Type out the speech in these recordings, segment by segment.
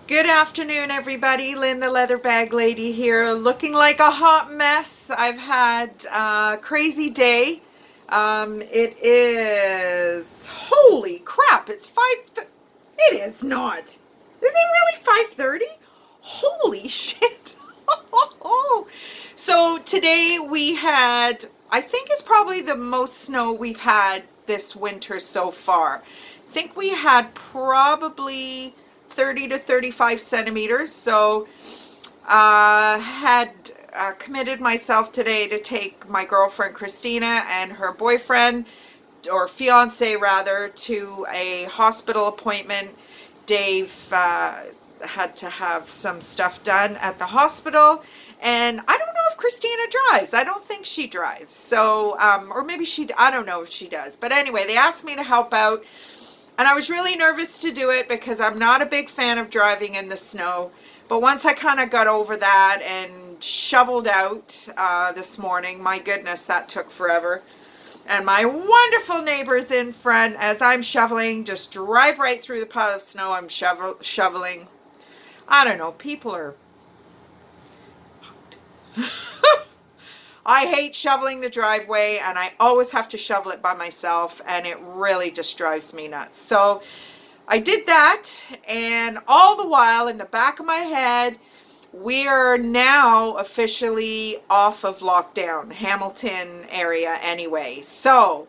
Good afternoon, everybody. Lynn, the leather bag lady here, looking like a hot mess. I've had a crazy day. It is, holy crap, it's it is not. Is it really 5:30? Holy shit. So today we had, I think it's probably the most snow we've had this winter so far. I think we had probably 30 to 35 centimeters. So had committed myself today to take my girlfriend Christina and her boyfriend, or fiance rather, to a hospital appointment. Dave had to have some stuff done at the hospital, and I don't know if Christina drives. I don't think she drives. So, or maybe I don't know if she does. But anyway, they asked me to help out. And I was really nervous to do it because I'm not a big fan of driving in the snow. But once I kind of got over that and shoveled out this morning, my goodness, that took forever. And my wonderful neighbors in front, as I'm shoveling, just drive right through the pile of snow I'm shoveling. I don't know, people are... I hate shoveling the driveway, and I always have to shovel it by myself, and it really just drives me nuts. So I did that, and all the while in the back of my head, we are now officially off of lockdown, Hamilton area anyway. So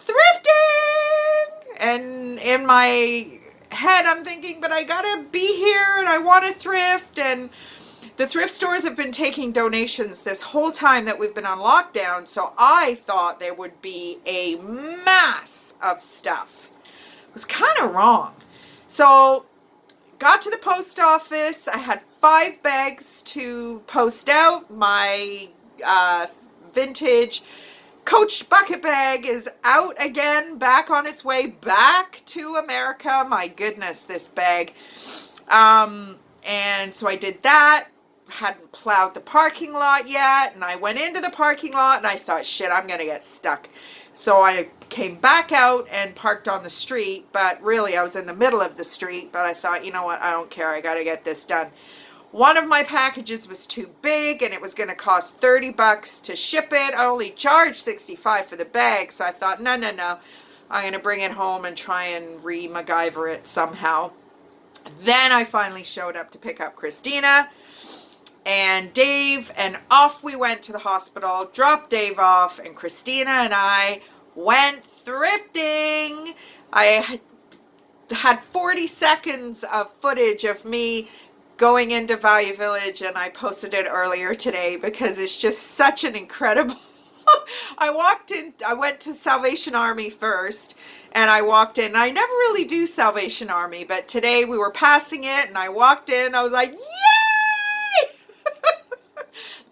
thrifting! And in my head, I'm thinking, but I gotta be here, and I want to thrift, and the thrift stores have been taking donations this whole time that we've been on lockdown, so I thought there would be a mass of stuff. I was kind of wrong. So, got to the post office. I had 5 bags to post out. My vintage Coach bucket bag is out again, back on its way back to America. My goodness, this bag. And so I did that. Hadn't plowed the parking lot yet, and I went into the parking lot and I thought, shit, I'm gonna get stuck. So I came back out and parked on the street, but really I was in the middle of the street. But I thought, you know what, I don't care, I gotta get this done. One of my packages was too big and it was gonna cost 30 bucks to ship it. I only charged 65 for the bag, so I thought, no, I'm gonna bring it home and try and re-MacGyver it somehow. Then I finally showed up to pick up Christina and Dave, and off we went to the hospital, dropped Dave off, and Christina and I went thrifting. I had 40 seconds of footage of me going into Value Village, and I posted it earlier today because it's just such an incredible... I went to Salvation Army first, and I walked in. I never really do Salvation Army, but today we were passing it, and I walked in, I was like, yay!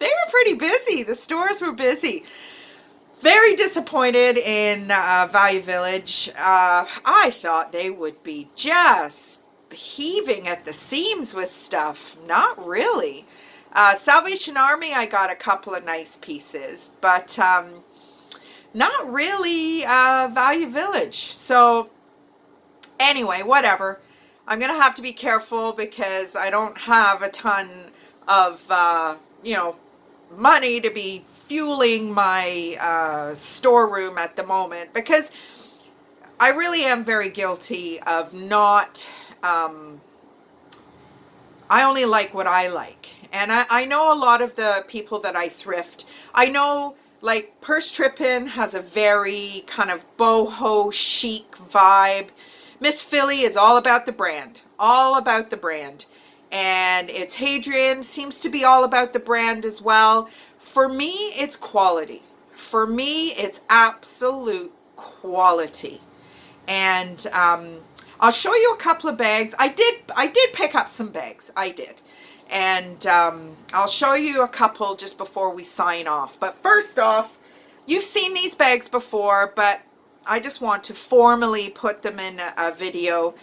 They were pretty busy. The stores were busy. Very disappointed in Value Village. I thought they would be just heaving at the seams with stuff. Not really. Salvation Army, I got a couple of nice pieces, but not really Value Village. So anyway, whatever. I'm going to have to be careful because I don't have a ton of, money to be fueling my storeroom at the moment, because I really am very guilty of not, I only like what I like. And I know a lot of the people that I thrift, I know like Purse Trippin' has a very kind of boho chic vibe. Miss Philly is all about the brand, and it's Hadrian seems to be all about the brand as well. For me, it's quality. For me, it's absolute quality. And I'll show you a couple of bags. I did pick up some bags. I did. And I'll show you a couple just before we sign off. But first off, you've seen these bags before, but I just want to formally put them in a video.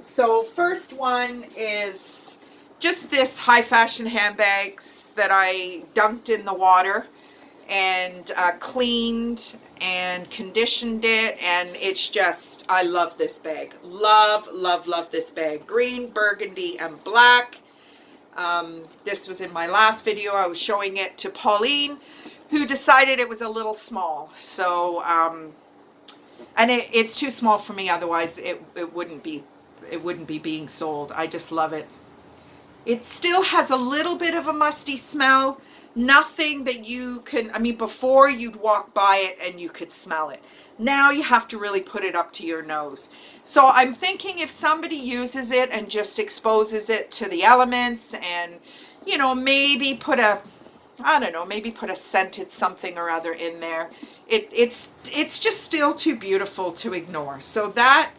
So first one is just this High Fashion Handbags that I dunked in the water. and cleaned and conditioned it, and it's just, I love this bag. Love, love, love this bag. Green, burgundy, and black. This was in my last video. I was showing it to Pauline, who decided it was a little small. So, and it's too small for me, otherwise it wouldn't be being sold. I just love it. It still has a little bit of a musty smell. Nothing that you can, I mean, before you'd walk by it and you could smell it. Now you have to really put it up to your nose. So I'm thinking if somebody uses it and just exposes it to the elements and, you know, maybe put a, I don't know, maybe put a scented something or other in there. It's just still too beautiful to ignore. So that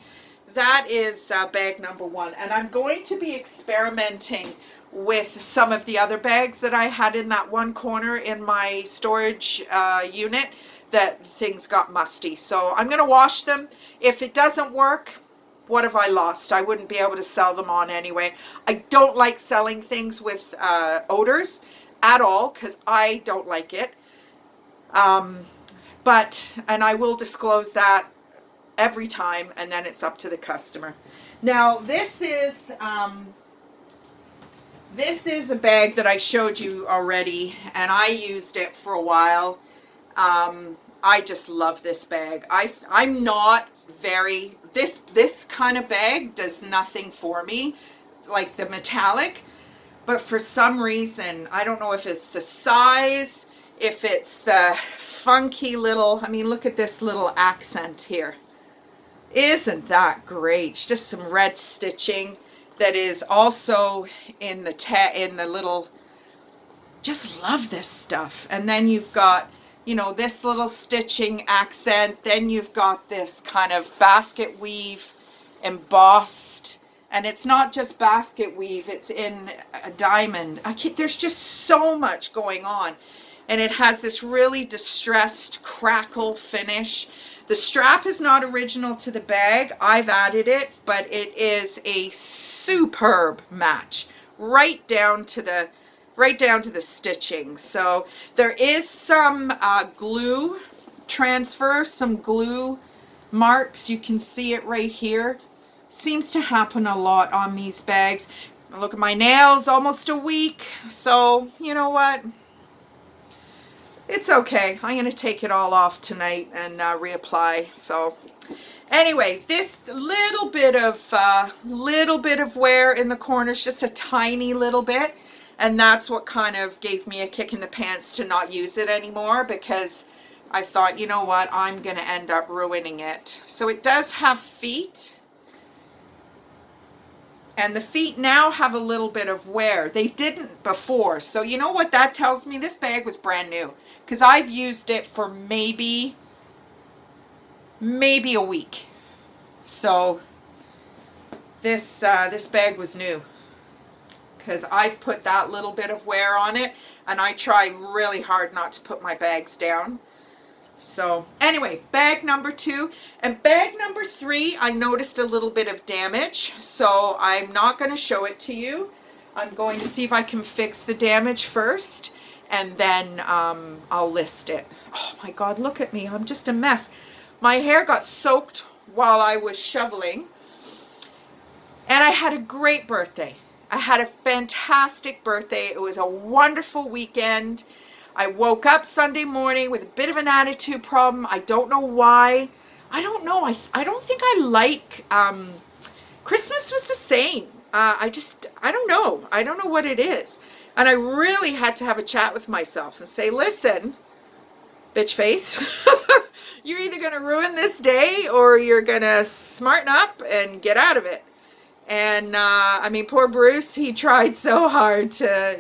is bag number one. And I'm going to be experimenting with some of the other bags that I had in that one corner in my storage unit that things got musty. So I'm going to wash them. If it doesn't work, what have I lost? I wouldn't be able to sell them on anyway. I don't like selling things with odors at all because I don't like it. And I will disclose that every time, and then it's up to the customer. Now this is a bag that I showed you already, and I used it for a while. I just love this bag. I'm not very, this kind of bag does nothing for me, like the metallic, but for some reason, I don't know if it's the size, if it's the funky little, I mean, look at this little accent here. Isn't that great? Just some red stitching that is also in the little, just love this stuff. And then you've got, you know, this little stitching accent. Then you've got this kind of basket weave embossed, and it's not just basket weave, it's in a diamond. There's just so much going on, and it has this really distressed crackle finish. The strap is not original to the bag. I've added it, but it is a superb match, right down to the stitching. So there is some glue transfer, some glue marks. You can see it right here. Seems to happen a lot on these bags. Look at my nails, almost a week. So you know what? It's okay. I'm going to take it all off tonight and reapply. So anyway, this little bit of wear in the corners, just a tiny little bit. And that's what kind of gave me a kick in the pants to not use it anymore, because I thought, you know what, I'm going to end up ruining it. So it does have feet. And the feet now have a little bit of wear. They didn't before. So you know what that tells me? This bag was brand new, because I've used it for maybe a week. So this bag was new, because I've put that little bit of wear on it, and I try really hard not to put my bags down. So anyway, bag number 2. And bag number 3, I noticed a little bit of damage, so I'm not going to show it to you. I'm going to see if I can fix the damage first, and then I'll list it. Oh my God, look at me. I'm just a mess. My hair got soaked while I was shoveling, and I had a great birthday. I had a fantastic birthday. It was a wonderful weekend. I woke up Sunday morning with a bit of an attitude problem. I don't know why. I don't know. I don't think I like, Christmas was the same. I don't know. I don't know what it is. And I really had to have a chat with myself and say, listen, bitch face, you're either going to ruin this day or you're going to smarten up and get out of it. And, I mean, poor Bruce, he tried so hard to,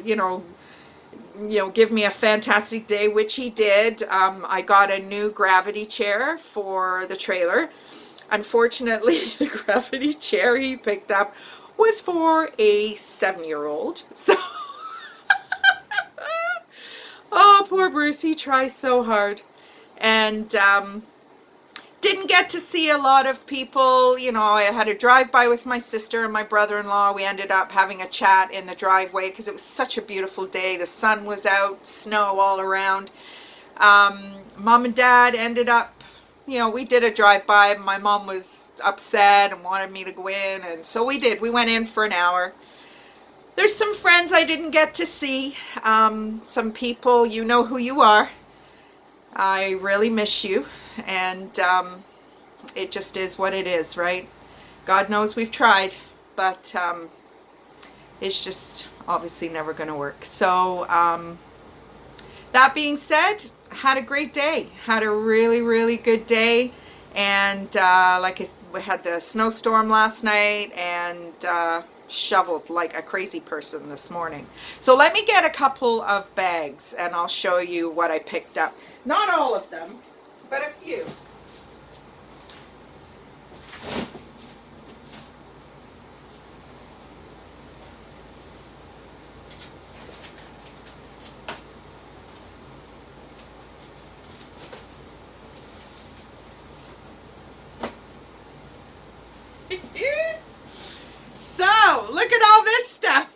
give me a fantastic day, which he did. I got a new gravity chair for the trailer. Unfortunately, the gravity chair he picked up was for a 7-year-old. So, oh, poor Bruce, he tries so hard. And didn't get to see a lot of people. I had a drive-by with my sister and my brother-in-law. We ended up having a chat in the driveway because it was such a beautiful day. The sun was out, snow all around. Mom and Dad ended up, we did a drive-by. My mom was upset and wanted me to go in, and so we did. We went in for an hour. There's some friends I didn't get to see. Some people, you know who you are. I really miss you, and it just is what it is, right? God knows we've tried, but it's just obviously never going to work. So that being said, had a great day. Had a really, really good day. And like I said, we had the snowstorm last night and shoveled like a crazy person this morning. So let me get a couple of bags and I'll show you what I picked up. Not all of them, but a few. So, look at all this stuff.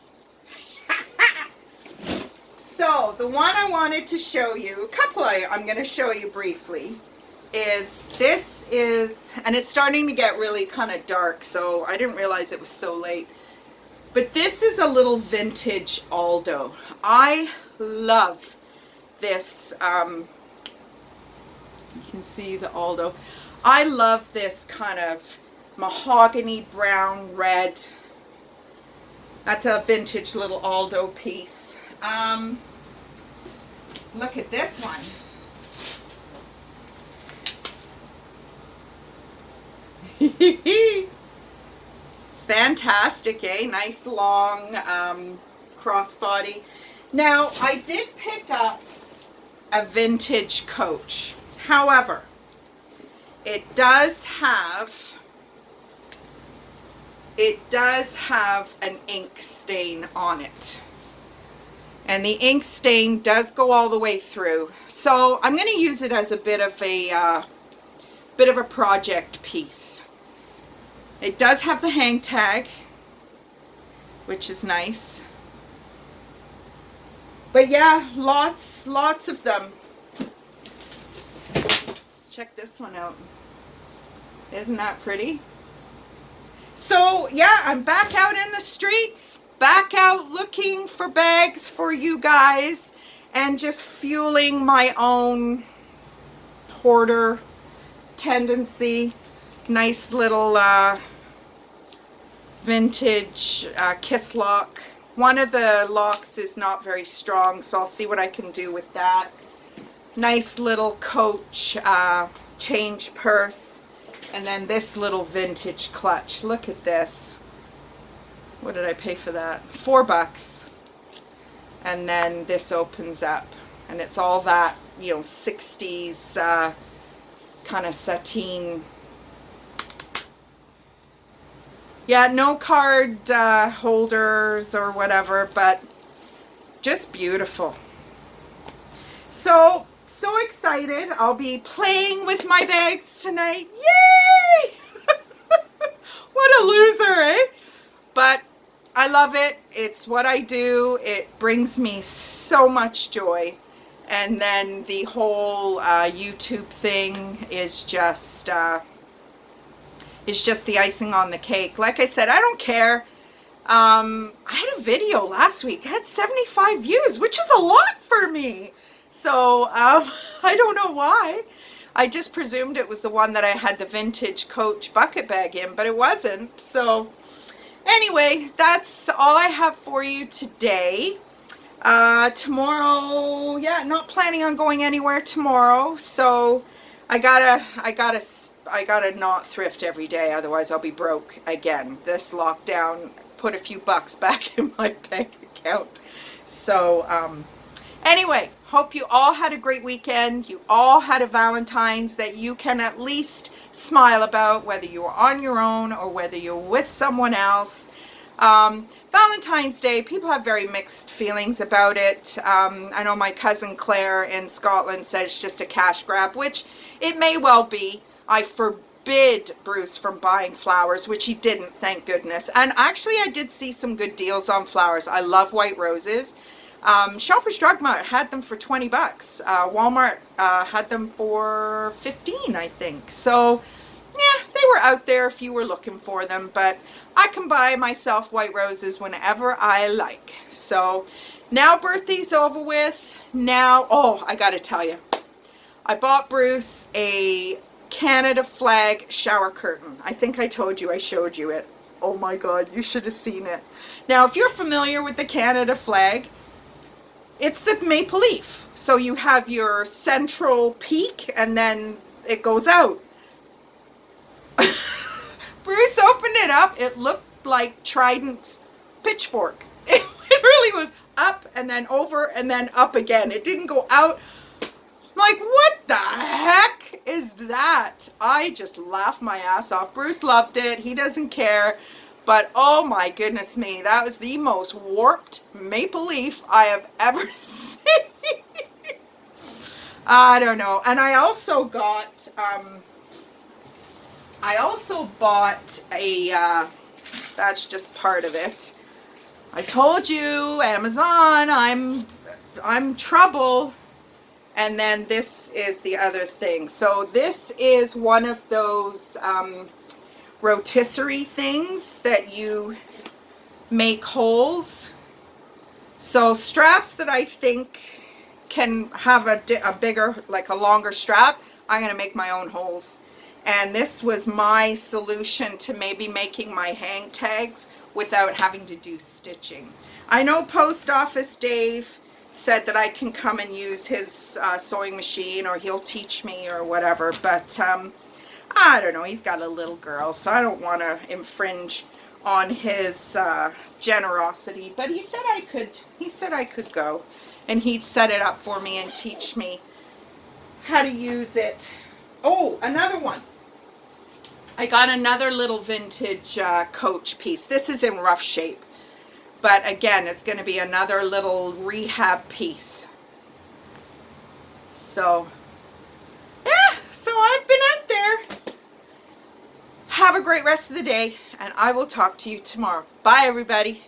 So, the one I wanted to show you, a couple I'm going to show you briefly, this is, and it's starting to get really kind of dark, so I didn't realize it was so late. But this is a little vintage Aldo. I love this. You can see the Aldo. I love this kind of mahogany brown red. That's a vintage little Aldo piece. Look at this one. Fantastic, eh? Nice long crossbody. Now, I did pick up a vintage coach. However, it does have an ink stain on it. And the ink stain does go all the way through. So I'm going to use it as a bit of a project piece. It does have the hang tag, which is nice. But yeah, lots of them. Check this one out. Isn't that pretty? So yeah, I'm back out in the streets, back out looking for bags for you guys, and just fueling my own hoarder tendency. Nice little vintage kiss lock. One of the locks is not very strong, so I'll see what I can do with that. Nice little Coach change purse. And then this little vintage clutch. Look at this. What did I pay for that? $4. And then this opens up. And it's all that, 60s kind of sateen. Yeah, no card holders or whatever, but just beautiful. So excited. I'll be playing with my bags tonight. Yay! What a loser, eh? But I love it. It's what I do. It brings me so much joy. And then the whole YouTube thing is just the icing on the cake. Like I said, I don't care. I had a video last week. It had 75 views, which is a lot for me. So I don't know why. I just presumed it was the one that I had the vintage Coach bucket bag in, but it wasn't. So anyway, that's all I have for you today. Tomorrow, yeah, not planning on going anywhere tomorrow. So I gotta not thrift every day, otherwise I'll be broke again. This lockdown put a few bucks back in my bank account. So anyway, hope you all had a great weekend. You all had a Valentine's that you can at least smile about, whether you're on your own or whether you're with someone else. Valentine's Day, people have very mixed feelings about it. I know my cousin Claire in Scotland said it's just a cash grab, which it may well be. I forbid Bruce from buying flowers, which he didn't, thank goodness. And actually I did see some good deals on flowers. I love white roses. Shoppers Drug Mart had them for 20 bucks. Walmart had them for 15, I think. So, yeah, they were out there if you were looking for them, but I can buy myself white roses whenever I like. So, now birthday's over with. Now, oh, I gotta tell you, I bought Bruce a Canada flag shower curtain. I think I told you, I showed you it. Oh my God, you should have seen it. Now, if you're familiar with the Canada flag, it's the maple leaf. So you have your central peak and then it goes out. Bruce opened it up. It looked like Trident's pitchfork. It really was up and then over and then up again. It didn't go out. I'm like, what the heck is that? I just laughed my ass off. Bruce loved it. He doesn't care. But oh my goodness me, that was the most warped maple leaf I have ever seen. I don't know. And I also got, bought a, that's just part of it. I told you, Amazon, I'm trouble. And then this is the other thing. So this is one of those rotisserie things that you make holes. So straps that I think can have a bigger, like a longer strap, I'm going to make my own holes. And this was my solution to maybe making my hang tags without having to do stitching. I know Post Office Dave said that I can come and use his sewing machine, or he'll teach me or whatever, but I don't know, he's got a little girl, so I don't want to infringe on his generosity, but he said I could go and he'd set it up for me and teach me how to use it. Oh, another one. I got another little vintage Coach piece. This is in rough shape. But again, it's going to be another little rehab piece. So, yeah, so I've been out there. Have a great rest of the day, and I will talk to you tomorrow. Bye, everybody.